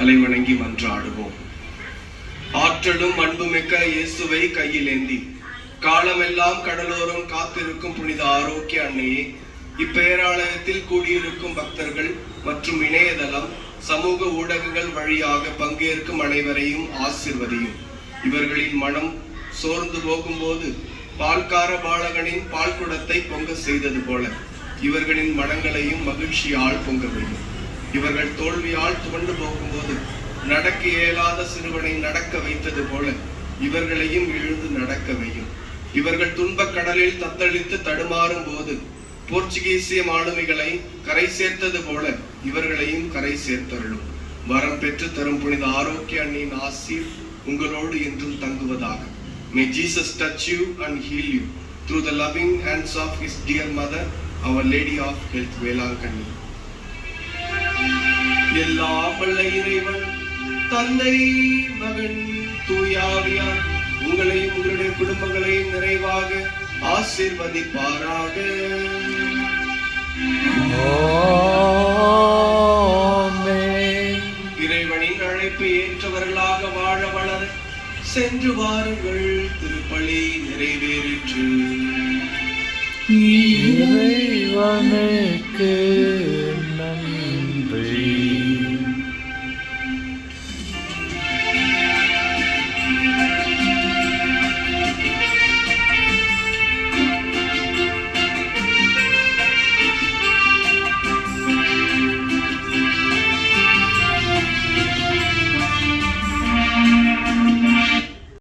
தலைவணங்கி மன்றாடுவோம். ஆற்றலும் அன்புமிக்க இயேசுவை கையில் ஏந்தி காலமெல்லாம் கடலோரம் காத்திருக்கும் புனித ஆரோக்கிய அன்னையே, இப்பேராலயத்தில் கூடியிருக்கும் பக்தர்கள் மற்றும் இணையதளம் சமூக ஊடகங்கள் வழியாக பங்கேற்கும் அனைவரையும் ஆசிர்வதியும். இவர்களின் மனம் சோர்ந்து போகும்போது பால்கார பாலகனின் பால் குடத்தை பொங்க செய்தது போல இவர்களின் மனங்களையும் மகிழ்ச்சியால் பொங்க வையும். இவர்கள் தோல்வியால் துவண்டு போகும்போது நடக்க இயலாத சிறுவனை நடக்க வைத்தது போல இவர்களையும் எழுந்து நடக்க வையும். இவர்கள் துன்பக் கடலில் தத்தளித்து தடுமாறும் போது போர்ச்சுகீசிய மாலுமிகளை கரை சேர்த்தது போல இவர்களையும் கரை சேர்த்தருளும். வரம் பெற்று தரும் புனித ஆரோக்கிய அன்னையின் ஆசீர் உங்களோடு என்றும் தங்குவதாக. May Jesus touch you and heal you through the loving hands of his dear mother, Our Lady of Health, Velankanni. எல்லா வல்ல இறைவன் தந்தை, மகன், தூயாவியார் உங்களையும் உங்களுடைய குடும்பங்களையும் நிறைவாக ஆசீர்வதிப்பாராக. இறைவனின் அழைப்பை ஏற்றவர்களாக வாழ வளர சென்று வாருங்கள். திருப்பலி நிறைவேறிற்று. இறைவனுக்கு